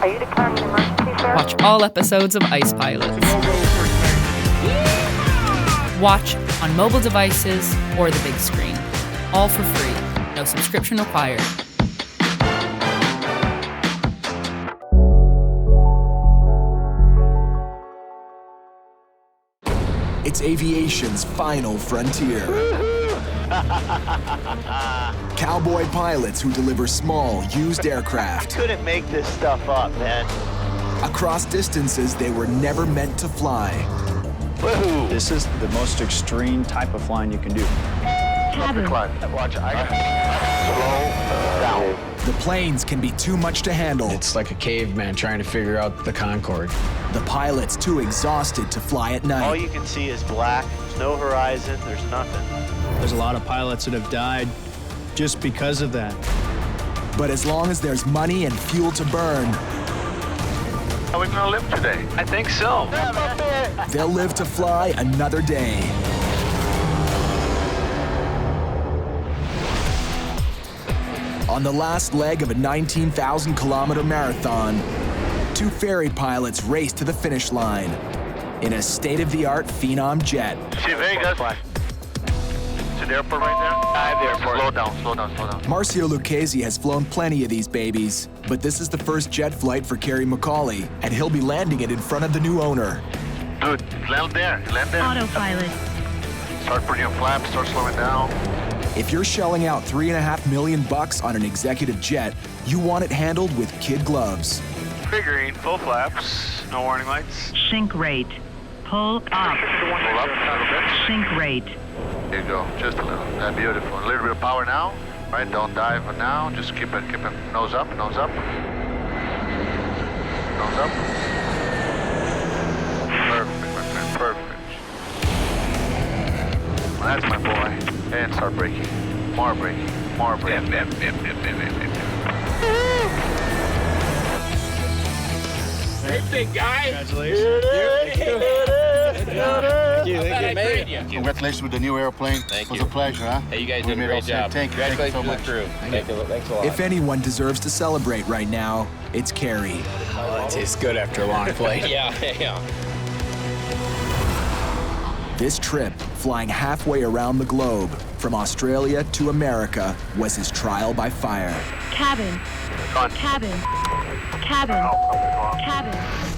Are you declaring an emergency, sir? Watch all episodes of Ice Pilots. Watch on mobile devices or the big screen. All for free. No subscription required. It's aviation's final frontier. Cowboy pilots who deliver small, used aircraft. Couldn't make this stuff up, man. Across distances they were never meant to fly. Woohoo! This is the most extreme type of flying you can do. Cabin. Watch, slow down. The planes can be too much to handle. It's like a caveman trying to figure out the Concorde. The pilot's too exhausted to fly at All night. you can see is black. There's no horizon. There's nothing. There's a lot of pilots that have died just because of that. But as long as there's money and fuel to burn, Are we gonna live today? I think so. they'll live to fly another day. On the last leg of a 19,000-kilometer marathon, two ferry pilots race to the finish line in a state-of-the-art Phenom jet. See Vegas? To the airport right there? The airport. Slow down. Marcio Lucchese has flown plenty of these babies, but this is the first jet flight for Kerry McCauley, and he'll be landing it in front of the new owner. Dude, land there. Autopilot. Start putting your flaps, start slowing down. If you're shelling out $3.5 million on an executive jet, you want it handled with kid gloves. Figuring, full flaps, no warning lights. Sink rate. Pull up. Pull up a little bit. Sink rate. There you go, just a little. That's beautiful. A little bit of power now. Right, don't dive for now. Just keep it nose up. Nose up. Perfect, my friend, perfect. Well, that's my boy. And start braking. More braking. Yep. Hey, big guy. Congratulations. Thank you. Congratulations with the new airplane. Thank It was you. a pleasure, huh? Hey, you guys We did a made great all set. job. Thank you Congratulations so to much. the crew. Thanks a lot. If anyone deserves to celebrate right now, it's Kerry. Oh, it tastes good after a long flight. yeah. This trip, flying halfway around the globe, from Australia to America, was his trial by fire. Cabin. Cabin.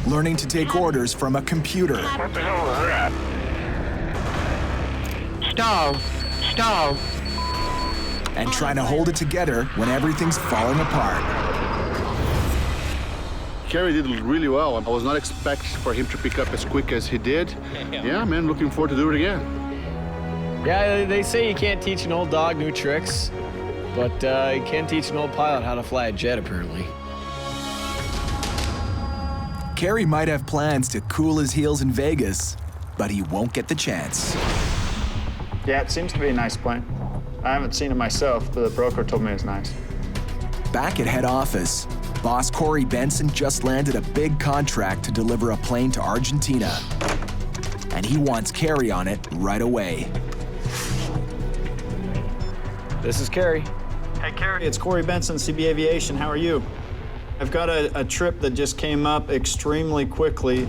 Learning to take orders from a computer. Stall. And trying to hold it together when everything's falling apart. Kerry did really well. I was not expecting for him to pick up as quick as he did. Yeah, man, looking forward to do it again. Yeah, they say you can't teach an old dog new tricks, but you can teach an old pilot how to fly a jet, apparently. Kerry might have plans to cool his heels in Vegas, but he won't get the chance. Yeah, it seems to be a nice plane. I haven't seen it myself, but the broker told me it's nice. Back at head office, boss Corey Benson just landed a big contract to deliver a plane to Argentina. And he wants Kerry on it right away. This is Kerry. Hey, Kerry, it's Corey Benson, CB Aviation. How are you? I've got a trip that just came up extremely quickly.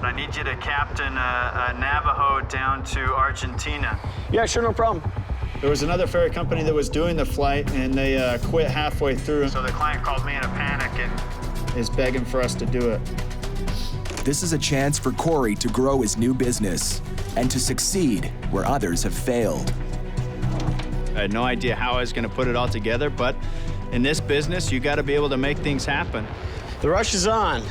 I need you to captain a Navajo down to Argentina. Yeah, sure, no problem. There was another ferry company that was doing the flight, and they quit halfway through. So the client called me in a panic and is begging for us to do it. This is a chance for Corey to grow his new business and to succeed where others have failed. I had no idea how I was going to put it all together, but in this business, you got to be able to make things happen. The rush is on.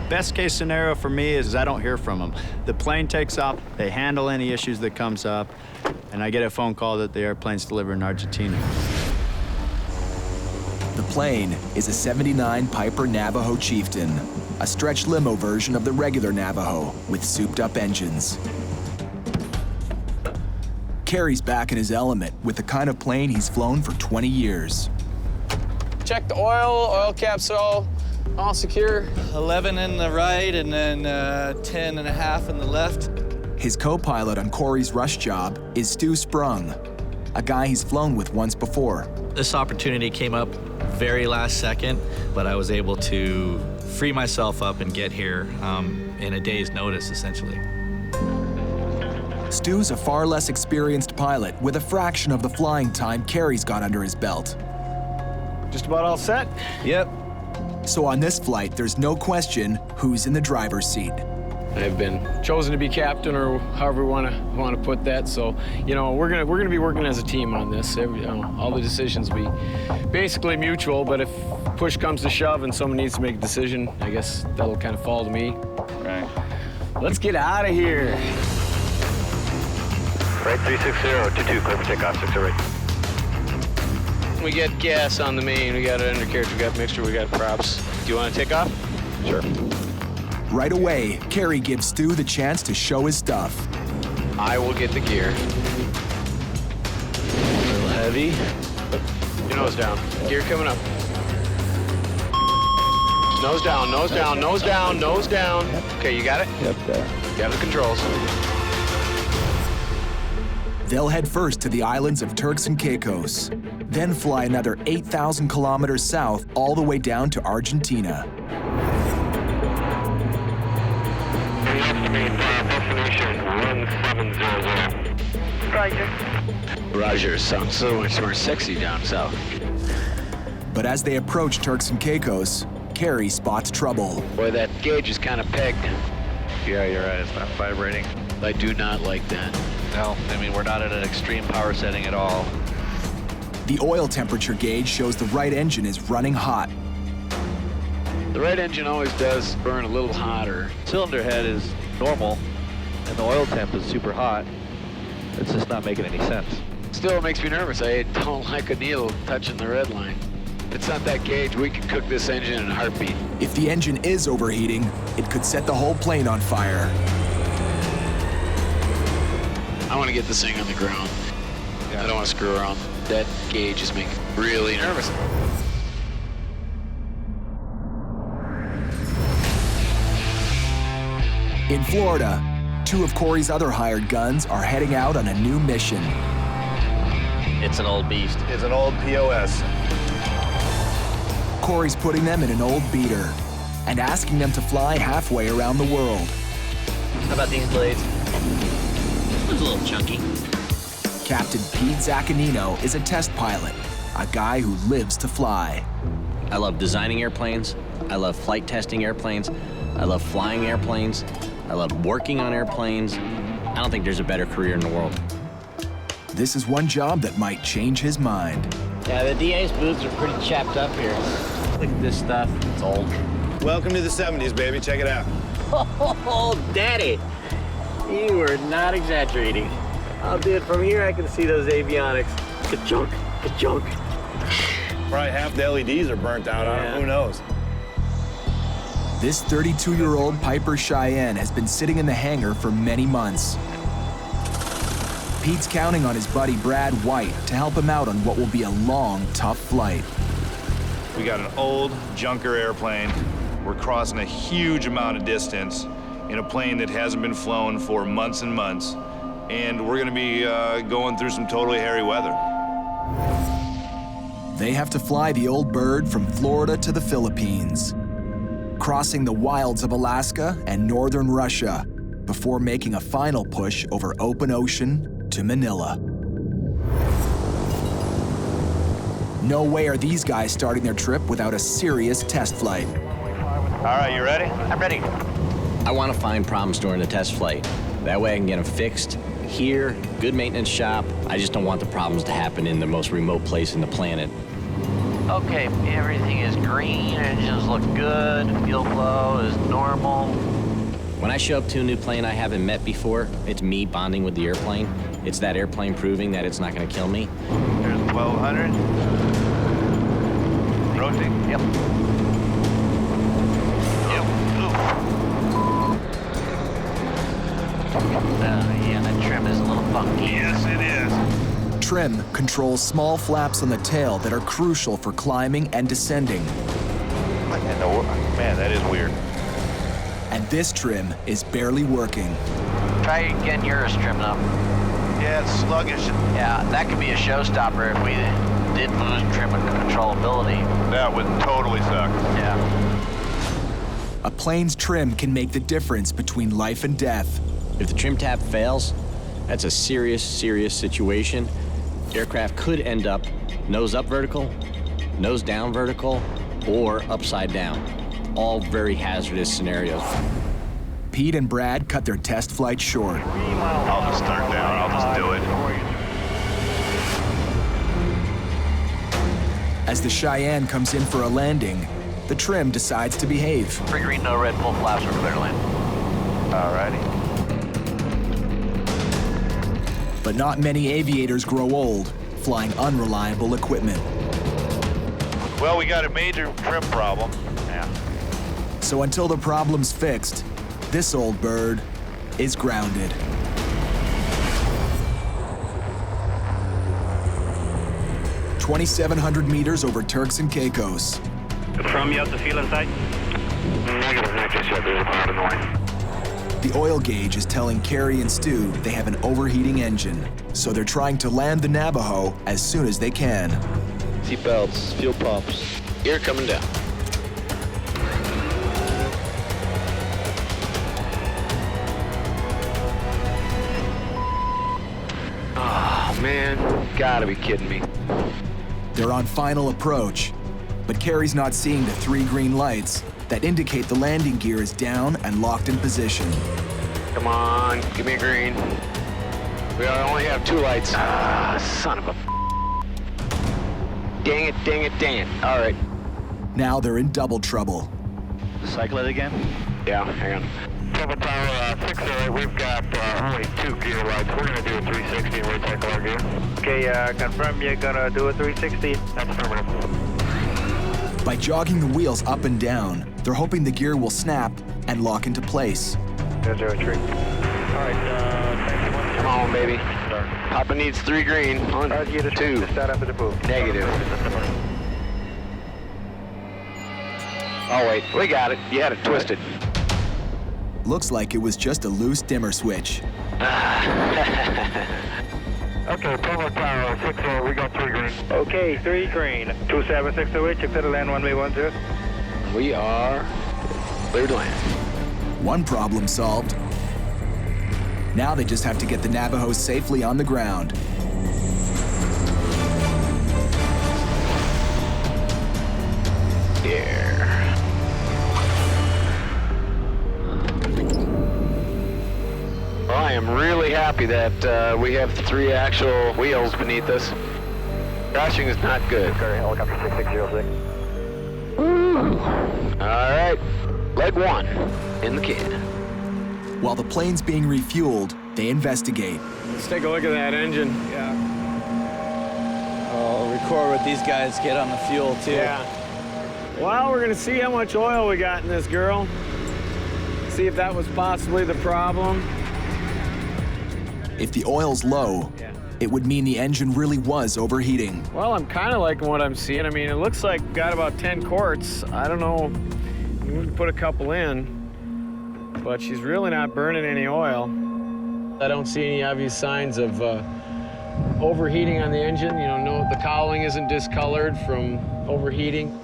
Best case scenario for me is I don't hear from them. The plane takes off, they handle any issues that comes up, and I get a phone call that the airplane's delivered in Argentina. The plane is a '79 Piper Navajo Chieftain, a stretch limo version of the regular Navajo with souped-up engines. Kerry's back in his element with the kind of plane he's flown for 20 years. Check the oil caps all secure. 11 in the right and then 10 and a half in the left. His co-pilot on Corey's rush job is Stu Sprung, a guy he's flown with once before. This opportunity came up very last second, but I was able to free myself up and get here in a day's notice, essentially. Stu's a far less experienced pilot with a fraction of the flying time Carey's got under his belt. Just about all set? Yep. So on this flight, there's no question who's in the driver's seat. I've been chosen to be captain, or however we want to put that. So, you know, we're gonna be working as a team on this. All the decisions be basically mutual. But if push comes to shove and someone needs to make a decision, I guess that'll kind of fall to me. Right. Let's get out of here. Right 360, 22, clear for takeoff, 60 right. We got gas on the main. We got an undercarriage. We got mixture. We got props. Do you want to take off? Sure. Right away, Carey gives Stu the chance to show his stuff. I will get the gear. A little heavy. Your nose down. Gear coming up. Nose down, nose down, nose down, nose down. Okay, you got it? Yep, there. Got the controls. They'll head first to the islands of Turks and Caicos, then fly another 8,000 kilometers south all the way down to Argentina. Roger, sounds so much more sexy down south. But as they approach Turks and Caicos, Carey spots trouble. Boy, that gauge is kind of pegged. Yeah, you're right, it's not vibrating. I do not like that. No, I mean, we're not at an extreme power setting at all. The oil temperature gauge shows the right engine is running hot. The right engine always does burn a little hotter. Cylinder head is normal, and the oil temp is super hot. It's just not making any sense. Still, it makes me nervous. I don't like a needle touching the red line. If it's not that gauge, we can cook this engine in a heartbeat. If the engine is overheating, it could set the whole plane on fire. I want to get this thing on the ground. I don't want to screw around. That gauge is making me really nervous. In Florida, two of Corey's other hired guns are heading out on a new mission. It's an old beast. It's an old POS. Corey's putting them in an old beater and asking them to fly halfway around the world. How about these blades? It's a little chunky. Captain Pete Zaccanino is a test pilot, a guy who lives to fly. I love designing airplanes. I love flight testing airplanes. I love flying airplanes. I love working on airplanes. I don't think there's a better career in the world. This is one job that might change his mind. Yeah, the DA's booths are pretty chapped up here. Look at this stuff. It's old. Welcome to the 70s, baby. Check it out. Oh, Daddy. You are not exaggerating. Oh, dude, from here I can see those avionics. Ka-chunk, ka-chunk. Probably half the LEDs are burnt out on it. Who knows? This 32-year-old Piper Cheyenne has been sitting in the hangar for many months. Pete's counting on his buddy Brad White to help him out on what will be a long, tough flight. We got an old junker airplane. We're crossing a huge amount of distance in a plane that hasn't been flown for months and months. And we're gonna be going through some totally hairy weather. They have to fly the old bird from Florida to the Philippines, crossing the wilds of Alaska and northern Russia before making a final push over open ocean to Manila. No way are these guys starting their trip without a serious test flight. All right, you ready? I'm ready. I want to find problems during the test flight. That way I can get them fixed here, good maintenance shop. I just don't want the problems to happen in the most remote place in the planet. Okay, everything is green, engines look good, fuel flow is normal. When I show up to a new plane I haven't met before, it's me bonding with the airplane. It's that airplane proving that it's not going to kill me. There's 1200. Rotate. Yep. Yeah, that trim is a little funky. Yes, it is. Trim controls small flaps on the tail that are crucial for climbing and descending. Man, that is weird. And this trim is barely working. Try getting yours trimmed up. Yeah, it's sluggish. Yeah, that could be a showstopper if we did lose trim and controllability. That would totally suck. Yeah. A plane's trim can make the difference between life and death. If the trim tab fails, that's a serious, serious situation. Aircraft could end up nose up vertical, nose down vertical, or upside down. All very hazardous scenarios. Pete and Brad cut their test flight short. I'll just start down. I'll just do it. As the Cheyenne comes in for a landing, the trim decides to behave. 3 green, no red, full flaps, we're clear to land. Alrighty. But not many aviators grow old, flying unreliable equipment. Well, we got a major trim problem. Yeah. So until the problem's fixed, this old bird is grounded. "2,700 meters over Turks and Caicos. From you out the field inside? Negative, not just yet. There's a cloud in the way. The oil gauge is telling Carrie and Stu they have an overheating engine, so they're trying to land the Navajo as soon as they can. Seat belts, fuel pumps. Gear coming down. Oh, man. Gotta be kidding me. They're on final approach, but Carrie's not seeing the 3 green lights that indicate the landing gear is down and locked in position. Come on, give me a green. We only have 2 lights. Ah, son of a... Dang it, dang it, dang it. All right. Now they're in double trouble. Cycle it again? Yeah, hang on. Purple Tower 608, we've got only 2 gear lights. We're going to do a 360 and recycle our gear. Okay, confirm you're going to do a 360. That's affirmative. By jogging the wheels up and down, they're hoping the gear will snap and lock into place. 003. All right, Come on, baby. Papa needs 3 green. 1, 2. Start up at the pool. Negative. Oh, wait. We got it. You had it twisted. Looks like it was just a loose dimmer switch. Okay, Purple Tower 60, we got 3 green. Okay, 3 green. 27608, you fit a land 1V10. We are clear to land. One problem solved. Now they just have to get the Navajo safely on the ground. Here. Well, I am really happy that we have 3 actual wheels beneath us. Crashing is not good. Helicopter 6606. All right, leg 1 in the can. While the plane's being refueled, they investigate. Let's take a look at that engine. Yeah. I'll record what these guys get on the fuel, too. Yeah. Well, we're gonna see how much oil we got in this girl. See if that was possibly the problem. If the oil's low, it would mean the engine really was overheating. Well, I'm kind of liking what I'm seeing. I mean, it looks like we've got about 10 quarts. I don't know, we can put a couple in, but she's really not burning any oil. I don't see any obvious signs of overheating on the engine. You know, no, the cowling isn't discolored from overheating.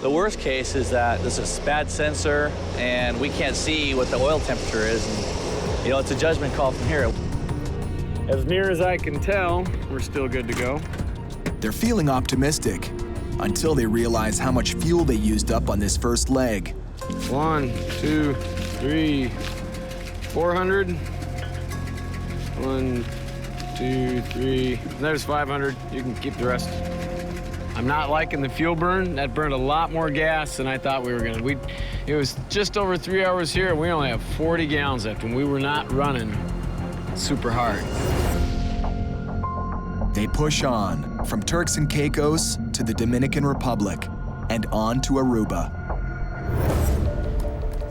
The worst case is that this is a bad sensor and we can't see what the oil temperature is. And, you know, it's a judgment call from here. As near as I can tell, we're still good to go. They're feeling optimistic until they realize how much fuel they used up on this first leg. 1, 2, 3, 400. 1, 2, 3. And there's 500. You can keep the rest. I'm not liking the fuel burn. That burned a lot more gas than I thought we were gonna. It was just over 3 hours here. We only have 40 gallons left, and we were not running super hard. They push on from Turks and Caicos to the Dominican Republic and on to Aruba.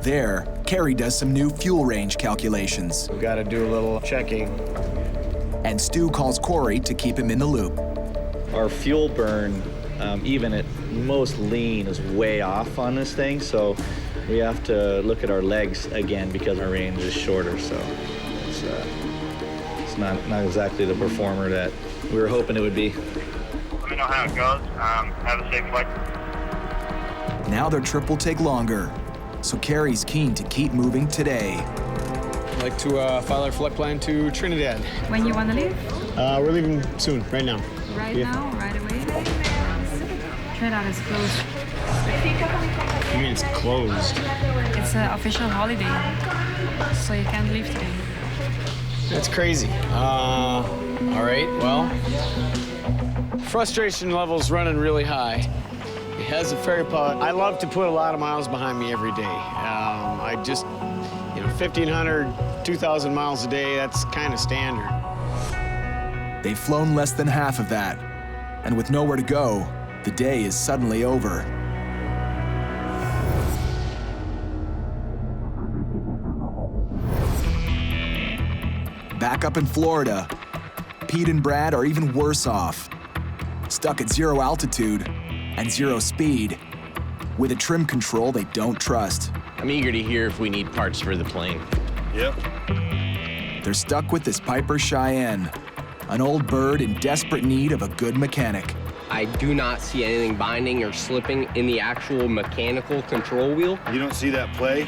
There, Carrie does some new fuel range calculations. We've got to do a little checking. And Stu calls Corey to keep him in the loop. Our fuel burn, even at most lean, is way off on this thing, so we have to look at our legs again because our range is shorter, so it's not exactly the performer that we were hoping it would be. know how it goes. Have a safe flight. Now their trip will take longer, so Carrie's keen to keep moving today. I'd like to file our flight plan to Trinidad. When you want to leave? We're leaving soon, right now. Right now, right away. Trinidad is closed. You mean it's closed? It's an official holiday, so you can't leave today. That's crazy. All right, well, frustration level's running really high. As a ferry pilot, I love to put a lot of miles behind me every day. I just, 1,500, 2,000 miles a day, that's kind of standard. They've flown less than half of that, and with nowhere to go, the day is suddenly over. Back up in Florida, Pete and Brad are even worse off. Stuck at 0 altitude and 0 speed, with a trim control they don't trust. I'm eager to hear if we need parts for the plane. Yep. They're stuck with this Piper Cheyenne, an old bird in desperate need of a good mechanic. I do not see anything binding or slipping in the actual mechanical control wheel. You don't see that play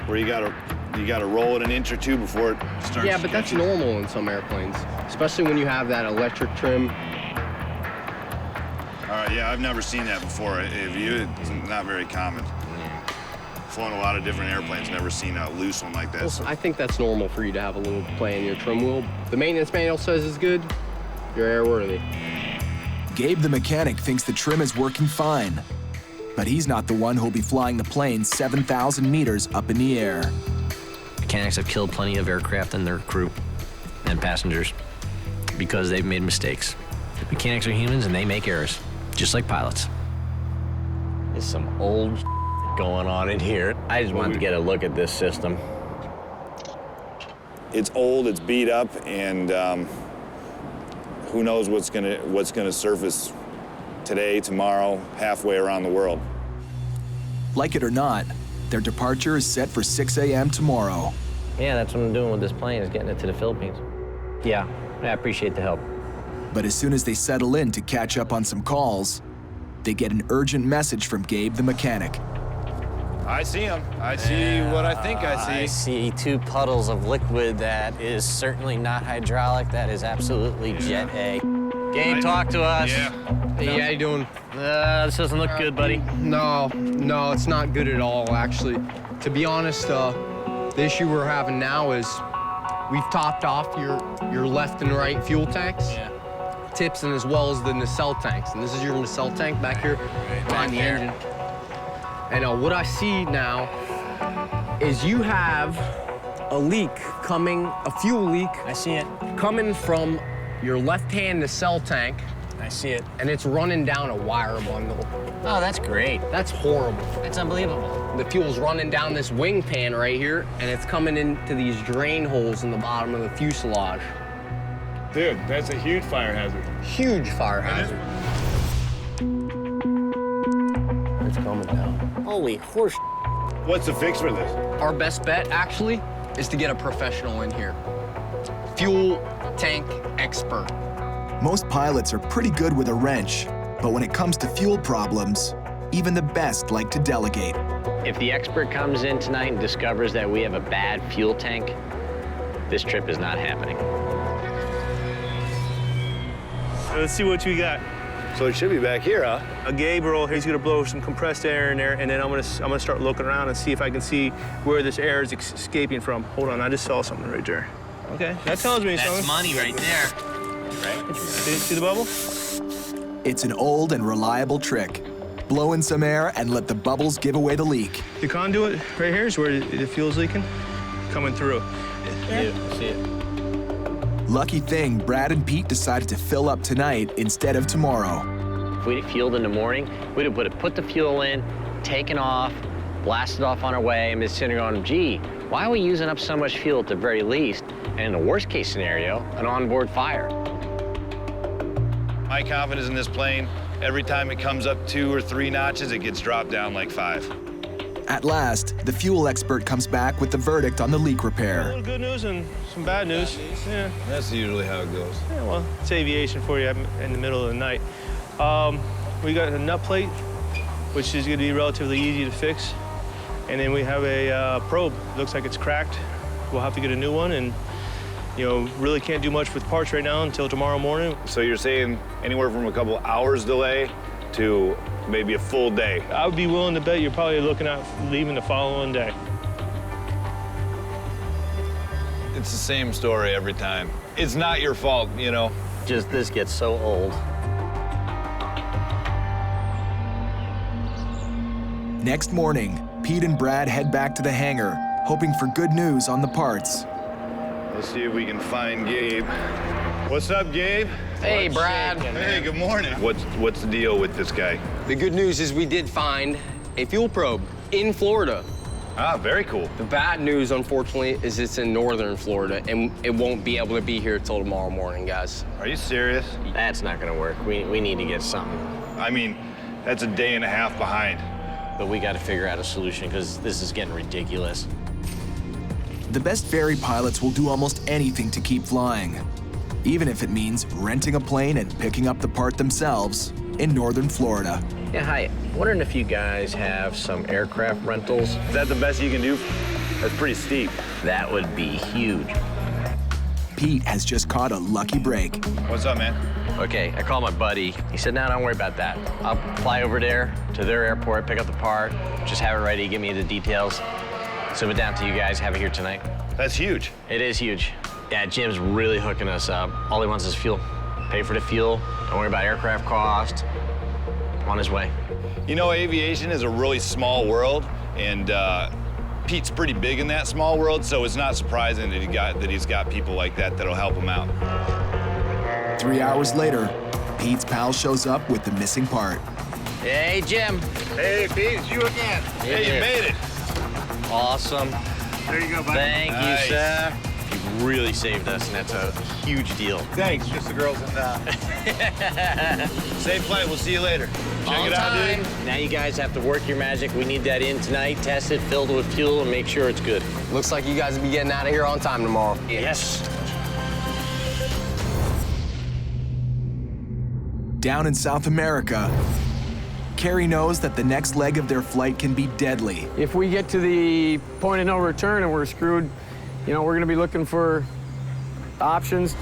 where you gotta roll it an inch or two before it starts. Yeah, but that's normal in some airplanes, especially when you have that electric trim. All right, yeah, I've never seen that before. It's not very common. Flown a lot of different airplanes, never seen a loose one like this. Well, I think that's normal for you to have a little play in your trim wheel. The maintenance manual says it's good. You're airworthy. Gabe the mechanic thinks the trim is working fine, but he's not the one who'll be flying the plane 7,000 meters up in the air. Mechanics have killed plenty of aircraft and their crew and passengers because they've made mistakes. Mechanics are humans and they make errors, just like pilots. There's some old going on in here. I just wanted to get a look at this system. It's old, it's beat up, and who knows what's gonna surface today, tomorrow, halfway around the world. Like it or not, their departure is set for 6 a.m. tomorrow. Yeah, that's what I'm doing with this plane, is getting it to the Philippines. Yeah, I appreciate the help. But as soon as they settle in to catch up on some calls, they get an urgent message from Gabe the mechanic. I see him. I see what I think I see. I see 2 puddles of liquid that is certainly not hydraulic. That is absolutely Jet A. Gabe, talk to us. Yeah. Hey, how you doing? This doesn't look good, buddy. No, it's not good at all, actually. To be honest, the issue we're having now is we've topped off your left and right fuel tanks. Yeah. Tips and as well as the nacelle tanks. And this is your nacelle tank back here behind the engine. And what I see now is you have a leak coming, a fuel leak. I see it. Coming from your left-hand nacelle tank. I see it. And it's running down a wire bundle. Oh, that's great. That's horrible. That's unbelievable. The fuel's running down this wing pan right here, and it's coming into these drain holes in the bottom of the fuselage. Dude, that's a huge fire hazard. Huge fire hazard. It's coming down. Holy horse. What's the fix for this? Our best bet, actually, is to get a professional in here. Fuel tank expert. Most pilots are pretty good with a wrench, but when it comes to fuel problems, even the best like to delegate. If the expert comes in tonight and discovers that we have a bad fuel tank, this trip is not happening. Let's see what you got. So it should be back here, huh? Gabriel, he's gonna blow some compressed air in there, and then I'm gonna start looking around and see if I can see where this air is escaping from. Hold on, I just saw something right there. Okay, that tells me something. That's money right there. Right? See the bubble? It's an old and reliable trick. Blow in some air and let the bubbles give away the leak. The conduit right here is where the fuel's leaking, coming through. Yeah, see it. Lucky thing, Brad and Pete decided to fill up tonight instead of tomorrow. If we'd have fueled in the morning, we'd have put the fuel in, taken off, blasted off on our way, and been sitting going, gee, why are we using up so much fuel at the very least? And in the worst case scenario, an onboard fire. My confidence in this plane, every time it comes up 2 or 3 notches, it gets dropped down like 5. At last, the fuel expert comes back with the verdict on the leak A repair. little good news and some bad news. Yeah. That's usually how it goes. Yeah, well, it's aviation for you in the middle of the night. We got a nut plate, which is going to be relatively easy to fix. And then we have a probe. Looks like it's cracked. We'll have to get a new one, and really can't do much with parts right now until tomorrow morning. So you're saying anywhere from a couple hours delay to maybe a full day? I would be willing to bet you're probably looking at leaving the following day. It's the same story every time. It's not your fault, Just this gets so old. Next morning, Pete and Brad head back to the hangar, hoping for good news on the parts. Let's see if we can find Gabe. What's up, Gabe? Hey, Brad. Hey, good morning. What's the deal with this guy? The good news is we did find a fuel probe in Florida. Ah, very cool. The bad news, unfortunately, is it's in northern Florida, and it won't be able to be here till tomorrow morning, guys. Are you serious? That's not gonna work. We need to get something. I mean, that's a day and a half behind. But we gotta figure out a solution, because this is getting ridiculous. The best ferry pilots will do almost anything to keep flying, even if it means renting a plane and picking up the part themselves in northern Florida. Yeah, hi. Wondering if you guys have some aircraft rentals? Is that the best you can do? That's pretty steep. That would be huge. Pete has just caught a lucky break. What's up, man? Okay, I called my buddy. He said, no, don't worry about that. I'll fly over there to their airport, pick up the part, just have it ready, give me the details. Send it down to you guys, have it here tonight. That's huge. It is huge. Yeah, Jim's really hooking us up. All he wants is fuel. Pay for the fuel, don't worry about aircraft cost. On his way. Aviation is a really small world, and Pete's pretty big in that small world, so it's not surprising that he's got people like that that'll help him out. 3 hours later, Pete's pal shows up with the missing part. Hey, Jim. Hey, Pete, it's you again. Hey, you made it. Awesome. There you go, buddy. Thank you, sir. You really saved us, and that's a huge deal. Thanks. Just the girls and safe flight. We'll see you later. Check it out, dude. Now you guys have to work your magic. We need that in tonight, test it, filled with fuel, and make sure it's good. Looks like you guys will be getting out of here on time tomorrow. Yes. Down in South America, Carrie knows that the next leg of their flight can be deadly. If we get to the point of no return and we're screwed, we're going to be looking for options.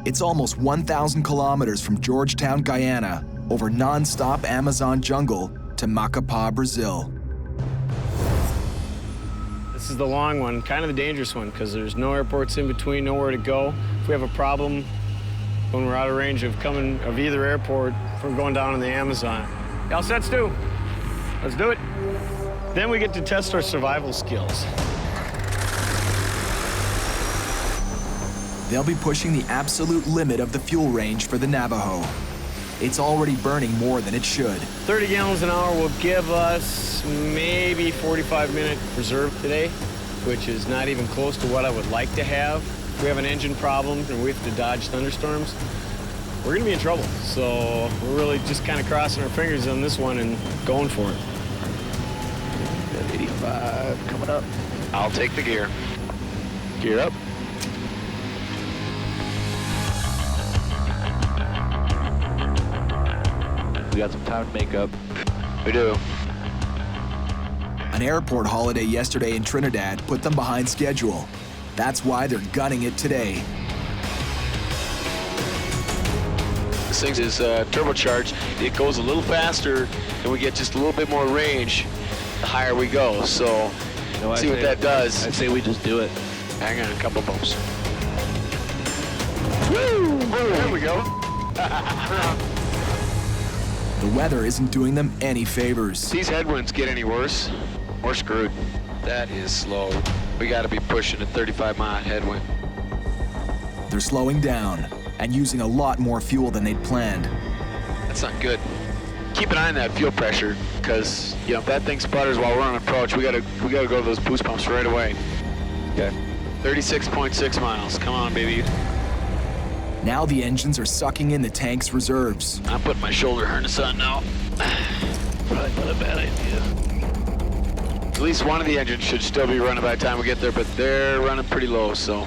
It's almost 1,000 kilometers from Georgetown, Guyana, over non-stop Amazon jungle to Macapá, Brazil. This is the long one, kind of the dangerous one, because there's no airports in between, nowhere to go. If we have a problem when we're out of range of either airport, if we're going down in the Amazon. All set, Stu? Let's do it. Then we get to test our survival skills. They'll be pushing the absolute limit of the fuel range for the Navajo. It's already burning more than it should. 30 gallons an hour will give us maybe 45-minute reserve today, which is not even close to what I would like to have. If we have an engine problem and we have to dodge thunderstorms, we're gonna be in trouble. So we're really just kind of crossing our fingers on this one and going for it. 85 coming up. I'll take the gear. Gear up. We got some time to make up. We do. An airport holiday yesterday in Trinidad put them behind schedule. That's why they're gunning it today. This thing is turbocharged. It goes a little faster and we get just a little bit more range the higher we go. So see what that does. I'd say we just do it. Hang on, a couple bumps. Woo! There we go. The weather isn't doing them any favors. These headwinds get any worse, we're screwed. That is slow. We got to be pushing a 35-mile headwind. They're slowing down and using a lot more fuel than they'd planned. That's not good. Keep an eye on that fuel pressure, because if that thing sputters while we're on approach, we gotta go to those boost pumps right away. Okay. 36.6 miles. Come on, baby. Now the engines are sucking in the tank's reserves. I'm putting my shoulder harness on now. Probably not a bad idea. At least one of the engines should still be running by the time we get there, but they're running pretty low, so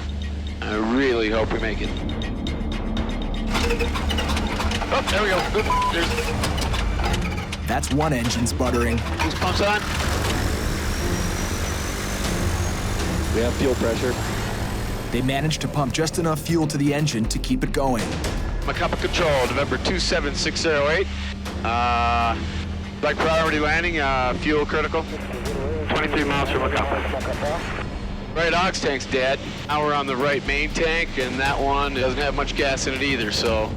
I really hope we make it. Oh, there we go. Good. That's one engine sputtering. Boost pumps on. We have fuel pressure. They managed to pump just enough fuel to the engine to keep it going. Macapa Control, November 27608. Like priority landing, fuel critical. 23 miles from Macapa. Right aux tank's dead. Now we're on the right main tank, and that one doesn't have much gas in it either, so.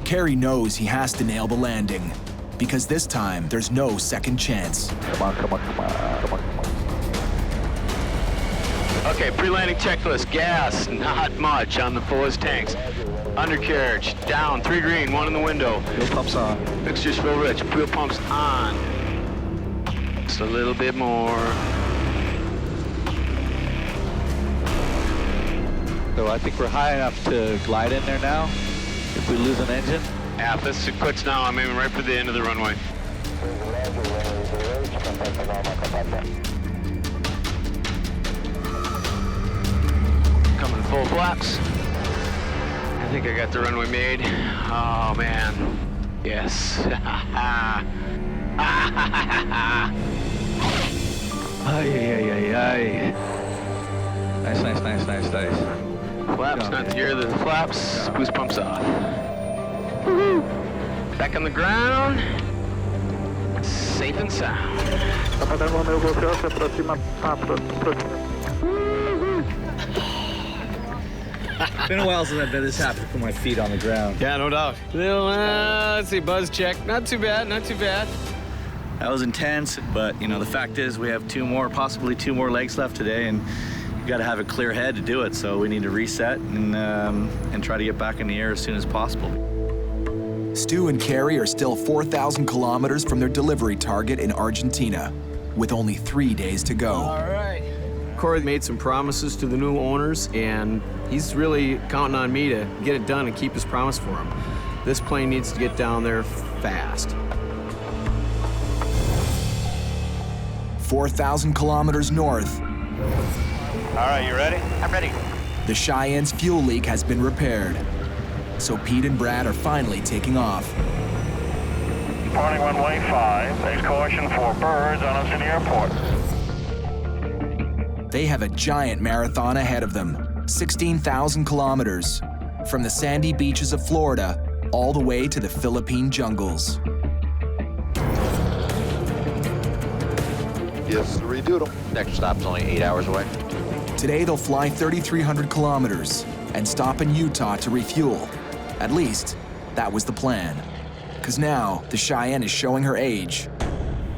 Kerry knows he has to nail the landing, because this time there's no second chance. Come on. Okay, pre-landing checklist. Gas, not much on the fullest tanks. Undercarriage, down, 3 green, 1 in the window. Fuel pumps on. Mixtures fuel rich, fuel pumps on. Just a little bit more. So I think we're high enough to glide in there now. If we lose an engine. Yeah, if this quits now, I'm aiming right for the end of the runway. Coming full flaps. I think I got the runway made. Oh, man. Yes. Ay. Nice. Flaps, not the gear, the flaps. Boost pumps off. Woohoo! Back on the ground. Safe and sound. It's been a while since I've been this happy to put my feet on the ground. Yeah, no doubt. Little, let's see, buzz check. Not too bad. That was intense, but the fact is we have possibly two more legs left today, and you got to have a clear head to do it. So we need to reset and try to get back in the air as soon as possible. Stu and Kerry are still 4,000 kilometers from their delivery target in Argentina, with only 3 days to go. All right. Corey made some promises to the new owners, and he's really counting on me to get it done and keep his promise for him. This plane needs to get down there fast. 4,000 kilometers north. All right, you ready? I'm ready. The Cheyenne's fuel leak has been repaired, so Pete and Brad are finally taking off. Departing runway 5. Takes caution for birds on us in the airport. They have a giant marathon ahead of them, 16,000 kilometers, from the sandy beaches of Florida all the way to the Philippine jungles. Yes, redo them. Next stop's only 8 hours away. Today they'll fly 3,300 kilometers and stop in Utah to refuel. At least, that was the plan. Because now, the Cheyenne is showing her age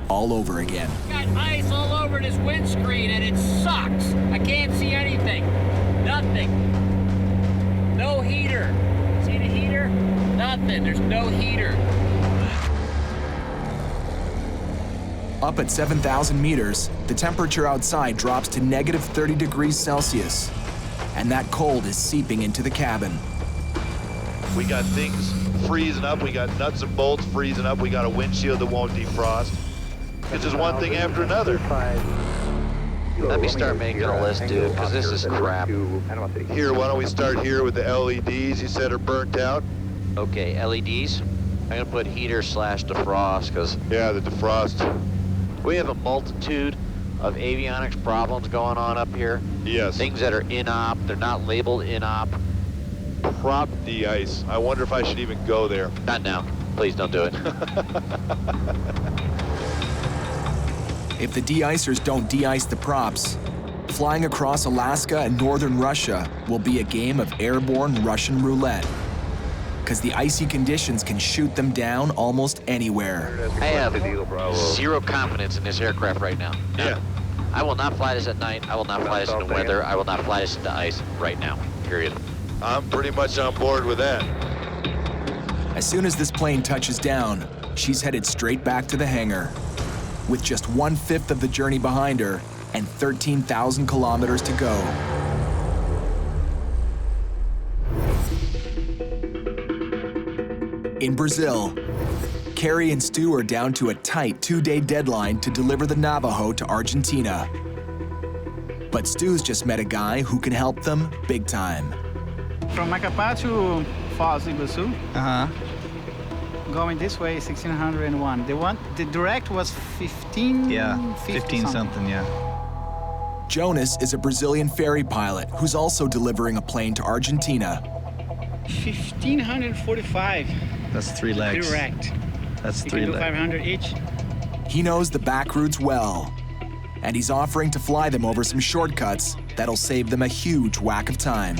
all over again. Got ice all over this windscreen and it sucks. I can't see anything. Nothing. No heater. See the heater? Nothing. There's no heater. Up at 7,000 meters, the temperature outside drops to negative 30 degrees Celsius, and that cold is seeping into the cabin. We got things freezing up. We got nuts and bolts freezing up. We got a windshield that won't defrost. It's just one thing after another. Let me start making a list, dude, because this is crap. Here, why don't we start here with the LEDs you said are burnt out? Okay, LEDs. I'm gonna put heater / defrost, because yeah, the defrost. We have a multitude of avionics problems going on up here. Yes. Things that are in-op, they're not labeled in-op. Prop de-ice. I wonder if I should even go there. Not now. Please don't do it. If the de-icers don't de-ice the props, flying across Alaska and northern Russia will be a game of airborne Russian roulette. Because the icy conditions can shoot them down almost anywhere. I have zero confidence in this aircraft right now. Yeah. I will not fly this at night. I will not fly this in the weather. I will not fly this into ice right now, period. I'm pretty much on board with that. As soon as this plane touches down, she's headed straight back to the hangar, with just 1/5 of the journey behind her and 13,000 kilometers to go. In Brazil, Kerry and Stu are down to a tight 2-day deadline to deliver the Navajo to Argentina. But Stu's just met a guy who can help them big time. From Macapá to Foz do Iguaçu. going this way, 1601. The direct was 15. Yeah, 15 something, yeah. Jonas is a Brazilian ferry pilot who's also delivering a plane to Argentina. 1545. That's 3 legs. Direct. That's You 3 can do legs. 500 each. He knows the back routes well, and he's offering to fly them over some shortcuts that'll save them a huge whack of time.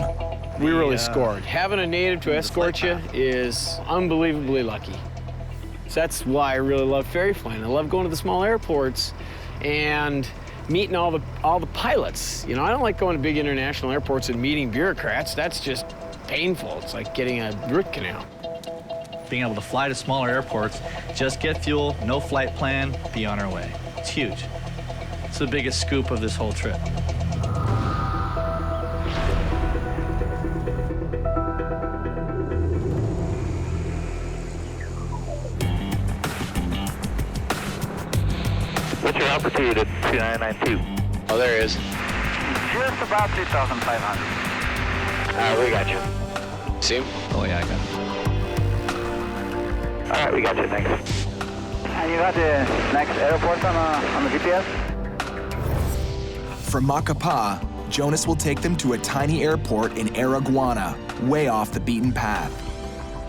We really scored. Having a native to escort you is unbelievably lucky. So that's why I really love ferry flying. I love going to the small airports and meeting all the pilots. You know, I don't like going to big international airports and meeting bureaucrats. That's just painful. It's like getting a root canal. Being able to fly to smaller airports, just get fuel, no flight plan, be on our way. It's huge. It's the biggest scoop of this whole trip. What's your altitude at 2992? Oh, there he is. Just about 2,500. We got you. See him? Oh, yeah, I got it. All right, we got you, thanks. And you got the next airport on the GPS? From Macapá, Jonas will take them to a tiny airport in Araguana, way off the beaten path.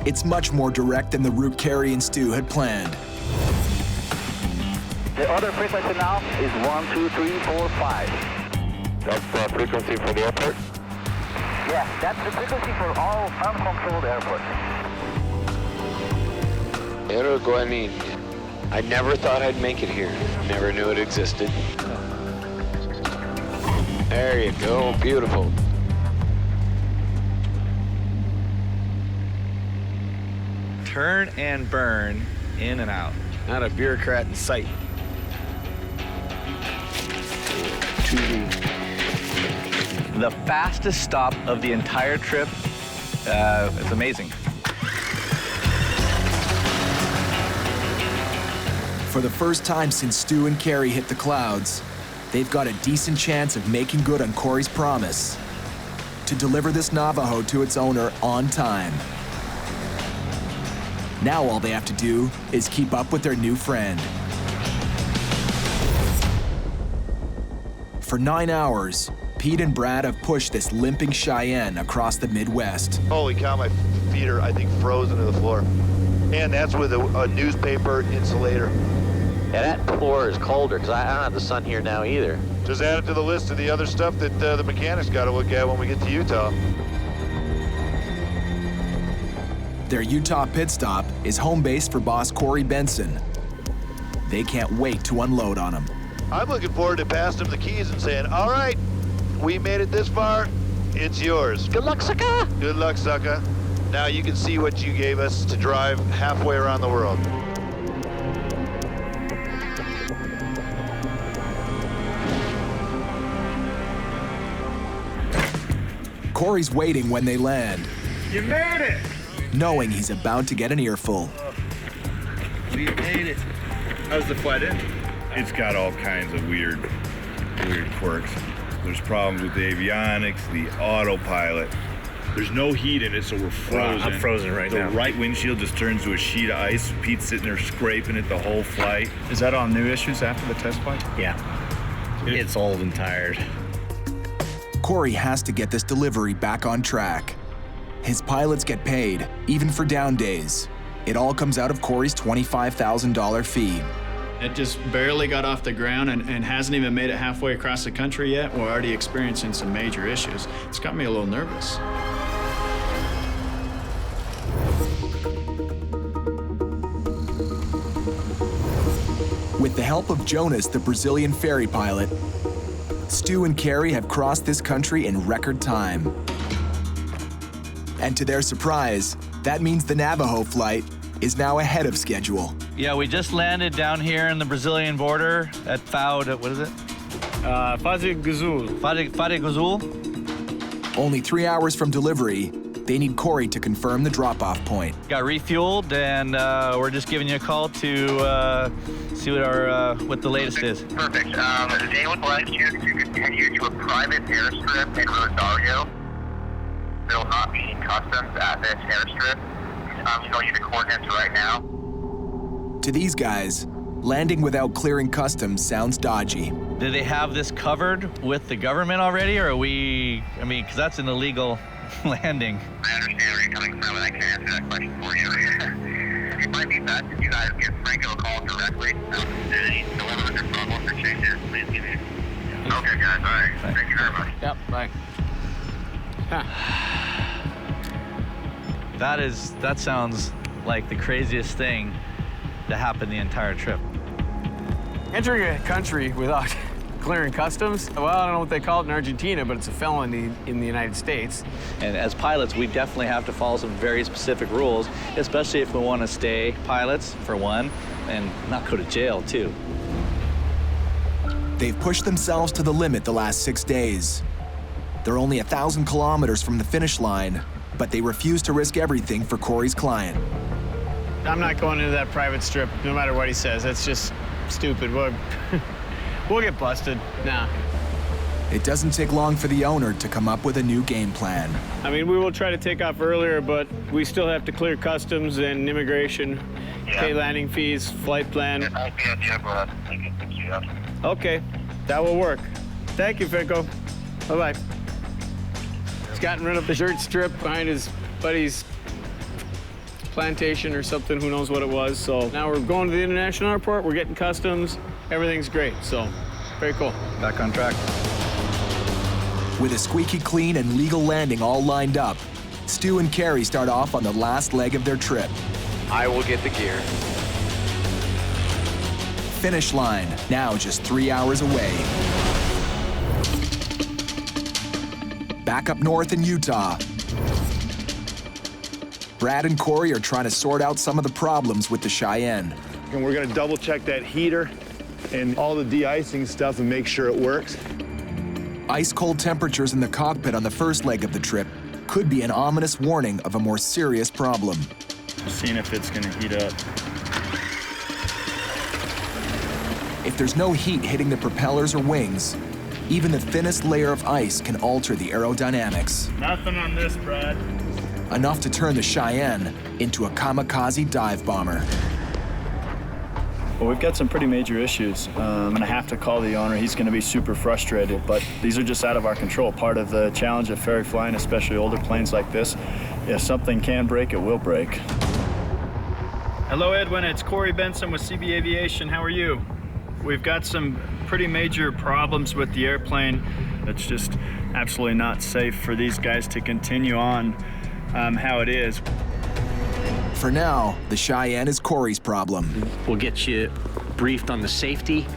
It's much more direct than the route Carrie and Stu had planned. The other frequency now is 12345. That's the frequency for the airport? Yeah, that's the frequency for all uncontrolled airports. Araguana. I never thought I'd make it here. Never knew it existed. There you go, beautiful. Turn and burn, in and out. Not a bureaucrat in sight. The fastest stop of the entire trip. It's amazing. For the first time since Stu and Carrie hit the clouds, they've got a decent chance of making good on Corey's promise to deliver this Navajo to its owner on time. Now all they have to do is keep up with their new friend. For 9 hours, Pete and Brad have pushed this limping Cheyenne across the Midwest. Holy cow, my feet are, I think, frozen to the floor. And that's with a newspaper insulator. Yeah, that floor is colder because I don't have the sun here now either. Just add it to the list of the other stuff that the mechanics got to look at when we get to Utah. Their Utah pit stop is home base for boss Corey Benson. They can't wait to unload on him. I'm looking forward to passing him the keys and saying, all right, we made it this far, it's yours. Good luck, sucker. Good luck, sucker. Now you can see what you gave us to drive halfway around the world. Corey's waiting when they land, You made it! knowing he's about to get an earful. We made it. How's the flight in? It's got all kinds of weird quirks. There's problems with the avionics, the autopilot. There's no heat in it, so we're frozen. I'm frozen right now. The right windshield just turns to a sheet of ice. Pete's sitting there scraping it the whole flight. Is that on new issues after the test flight? Yeah. It's old and tired. Corey has to get this delivery back on track. His pilots get paid, even for down days. It all comes out of Corey's $25,000 fee. It just barely got off the ground and hasn't even made it halfway across the country yet. We're already experiencing some major issues. It's got me a little nervous. With the help of Jonas, the Brazilian ferry pilot, Stu and Carrie have crossed this country in record time. And to their surprise, that means the Navajo flight is now ahead of schedule. Yeah, we just landed down here in the Brazilian border at what is it? Fariguzul. Only 3 hours from delivery, they need Corey to confirm the drop-off point. Got refueled, and we're just giving you a call to see what the latest is. Perfect. They would like you to continue to a private airstrip in Rosario. There will not be customs at this airstrip. I'm showing you the coordinates right now. To these guys, landing without clearing customs sounds dodgy. Do they have this covered with the government already, or are we, I mean, because that's an illegal landing. I understand where you're coming from, and I can answer that question for you. It might be best if you guys give Franco a call directly. Any deliveries or problems or changes, please give me. Okay, guys, all right. Thank you very much. Yep, bye. That sounds like the craziest thing that happened the entire trip. Entering a country without clearing customs, well, I don't know what they call it in Argentina, but it's a felony in the United States. And as pilots, we definitely have to follow some very specific rules, especially if we want to stay pilots, for one, and not go to jail, too. They've pushed themselves to the limit the last 6 days. They're only 1,000 kilometers from the finish line, but they refuse to risk everything for Corey's client. I'm not going into that private strip, no matter what he says. That's just stupid. We'll get busted. Nah. It doesn't take long for the owner to come up with a new game plan. I mean, we will try to take off earlier, but we still have to clear customs and immigration, pay landing fees, flight plan. I'll be at the airport. I can pick you up. Okay, that will work. Thank you, Finko. Bye-bye. He's gotten rid of the dirt strip behind his buddy's plantation or something, who knows what it was. So now we're going to the international airport, we're getting customs, everything's great, so very cool. Back on track. With a squeaky clean and legal landing all lined up, Stu and Carrie start off on the last leg of their trip. I will get the gear. Finish line, now just 3 hours away. Back up north in Utah, Brad and Corey are trying to sort out some of the problems with the Cheyenne. And we're gonna double check that heater and all the de-icing stuff and make sure it works. Ice-cold temperatures in the cockpit on the first leg of the trip could be an ominous warning of a more serious problem. Seeing if it's gonna heat up. If there's no heat hitting the propellers or wings, even the thinnest layer of ice can alter the aerodynamics. Nothing on this, Brad. Enough to turn the Cheyenne into a kamikaze dive bomber. Well, we've got some pretty major issues. I'm gonna have to call the owner. He's gonna be super frustrated, but these are just out of our control. Part of the challenge of ferry flying, especially older planes like this, if something can break, it will break. Hello, Edwin, it's Corey Benson with CB Aviation. How are you? We've got some pretty major problems with the airplane. It's just absolutely not safe for these guys to continue on how it is. For now, the Cheyenne is Corey's problem. We'll get you briefed on the safety,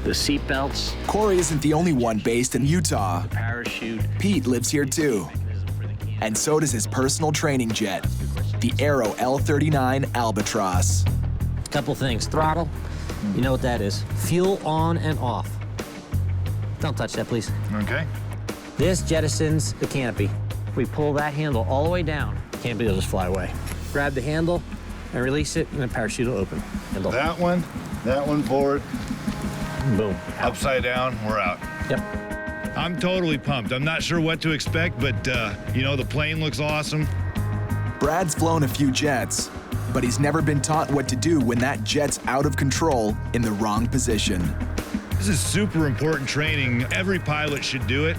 the seat belts. Corey isn't the only one based in Utah. The parachute. Pete lives here too. And so does his personal training jet, the Aero L39 Albatross. Couple things. Throttle, you know what that is. Fuel on and off. Don't touch that, please. Okay. This jettisons the canopy. We pull that handle all the way down. Canopy will just fly away. Grab the handle and release it, and the parachute will open. Handle. That one forward. Boom. Upside down, we're out. Yep. I'm totally pumped. I'm not sure what to expect, but you know, the plane looks awesome. Brad's flown a few jets, but he's never been taught what to do when that jet's out of control in the wrong position. This is super important training. Every pilot should do it.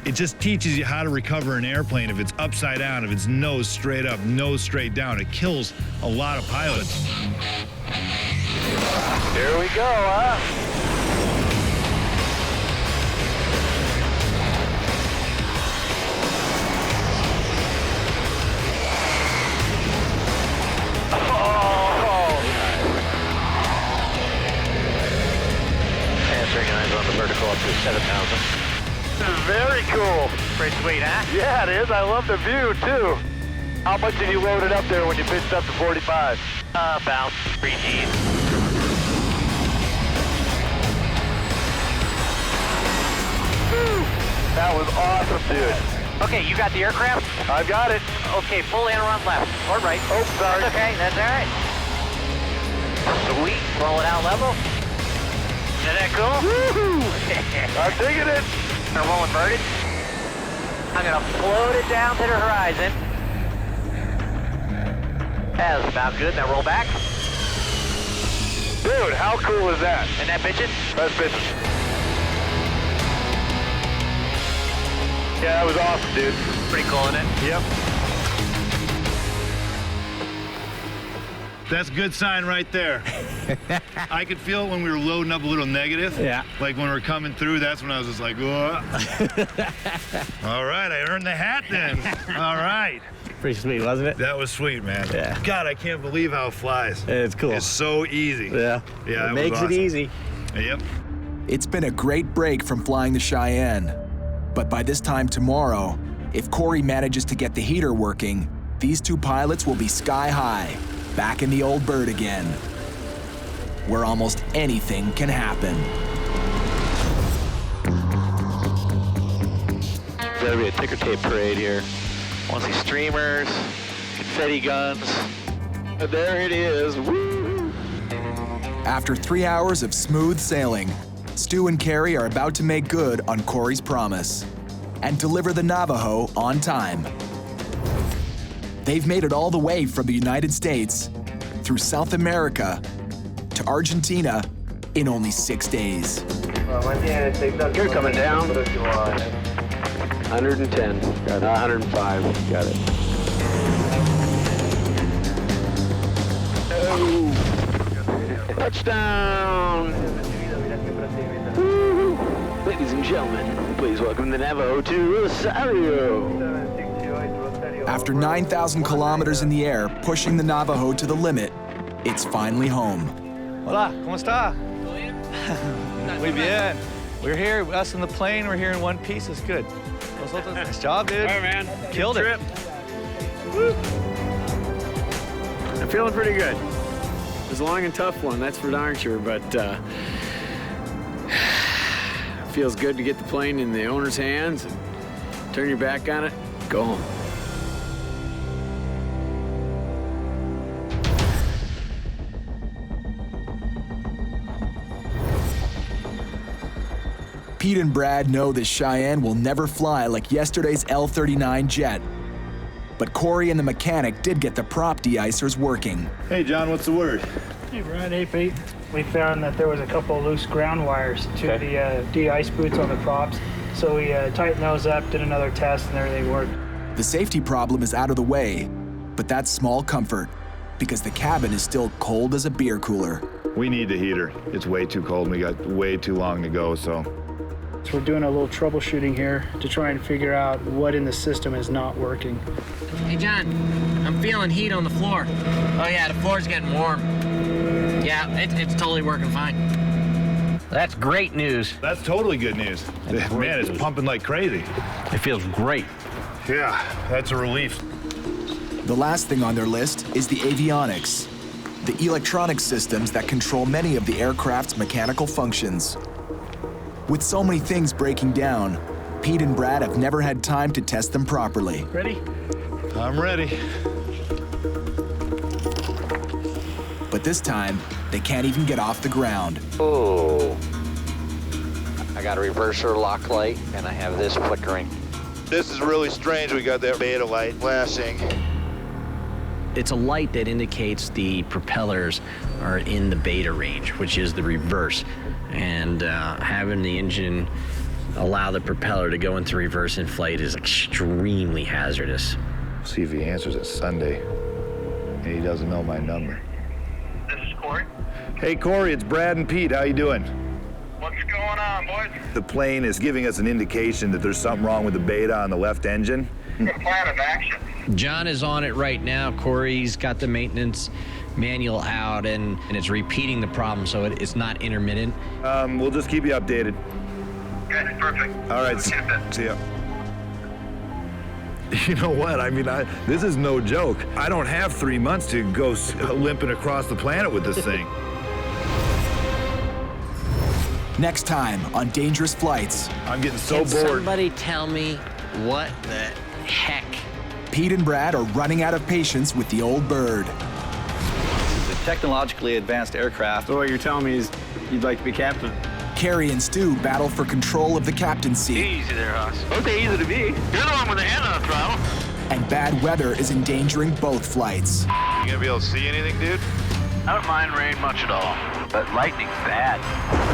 It just teaches you how to recover an airplane if it's upside down, if it's nose straight up, nose straight down. It kills a lot of pilots. Here we go, huh? Answering eyes on the vertical up to 7,000. This is very cool. Pretty sweet, huh? Yeah, it is. I love the view, too. How much did you load it up there when you pitched up to 45? About 3 G's. That was awesome, dude. Okay, you got the aircraft? I've got it. Okay, pull around left or right. Oh, sorry. That's okay, that's all right. Sweet, roll it out level. Isn't that cool? Woohoo! I'm digging it. Gonna roll inverted. I'm gonna float it down to the horizon. That's about good. Now roll back. Dude, how cool is that? And that bitchin'? That's bitchin'. Yeah, that was awesome, dude. Pretty cool, isn't it? Yep. That's a good sign right there. I could feel it when we were loading up a little negative. Yeah. Like when we were coming through, that's when I was just like, whoa. All right, I earned the hat then. All right. Pretty sweet, wasn't it? That was sweet, man. Yeah. God, I can't believe how it flies. It's cool. It's so easy. Yeah. Yeah, it makes it easy. Yep. It's been a great break from flying the Cheyenne. But by this time tomorrow, if Corey manages to get the heater working, these two pilots will be sky high, back in the old bird again, where almost anything can happen. There's gotta be a ticker tape parade here. I want to see streamers, confetti guns. There it is. Woo! After 3 hours of smooth sailing, Stu and Carrie are about to make good on Corey's promise and deliver the Navajo on time. They've made it all the way from the United States, through South America, to Argentina in only 6 days. You're coming down. 110. Got it. 105. Got it. Oh. Touchdown! Woo-hoo. Ladies and gentlemen, please welcome the Navajo to Rosario. After 9,000 kilometers in the air, pushing the Navajo to the limit, it's finally home. Hola, ¿cómo está? Muy bien. We're here, us in the plane, we're here in one piece, it's good. Nice job, dude. All right, man. Killed it. Woo. I'm feeling pretty good. It was a long and tough one, that's for darn sure, but feels good to get the plane in the owner's hands and turn your back on it, go home. Pete and Brad know the Cheyenne will never fly like yesterday's L-39 jet. But Corey and the mechanic did get the prop de-icers working. Hey, John, what's the word? Hey, Brad. Hey, Pete. We found that there was a couple of loose ground wires to the de-ice boots on the props. So we tightened those up, did another test, and everything worked. The safety problem is out of the way, but that's small comfort because the cabin is still cold as a beer cooler. We need the heater. It's way too cold and we got way too long to go, so. So we're doing a little troubleshooting here to try and figure out what in the system is not working. Hey, John, I'm feeling heat on the floor. Oh, yeah, the floor's getting warm. Yeah, it's totally working fine. That's great news. That's totally good news. Man, it's pumping like crazy. It feels great. Yeah, that's a relief. The last thing on their list is the avionics, the electronic systems that control many of the aircraft's mechanical functions. With so many things breaking down, Pete and Brad have never had time to test them properly. Ready? I'm ready. But this time, they can't even get off the ground. Oh. I got a reverser lock light, and I have this flickering. This is really strange. We got that beta light flashing. It's a light that indicates the propellers are in the beta range, which is the reverse. And having the engine allow the propeller to go into reverse in flight is extremely hazardous. See if he answers it Sunday. And he doesn't know my number. This is Corey. Hey, Corey, it's Brad and Pete. How you doing? What's going on, boys? The plane is giving us an indication that there's something wrong with the beta on the left engine. Good plan of action. John is on it right now. Corey's got the maintenance manual out, and it's repeating the problem, so it's not intermittent. We'll just keep you updated. Okay, perfect. All right, see ya. You know what? I mean, this is no joke. I don't have 3 months to go limping across the planet with this thing. Next time on Dangerous Flights. I'm getting so Can bored. Somebody tell me what the heck? Pete and Brad are running out of patience with the old bird. This is a technologically advanced aircraft. So what you're telling me is you'd like to be captain? Carrie and Stu battle for control of the captaincy. Easy there, Hoss. Okay, easy to be. You're the one with the hand on the throttle. And bad weather is endangering both flights. You gonna be able to see anything, dude? I don't mind rain much at all. but lightning's bad.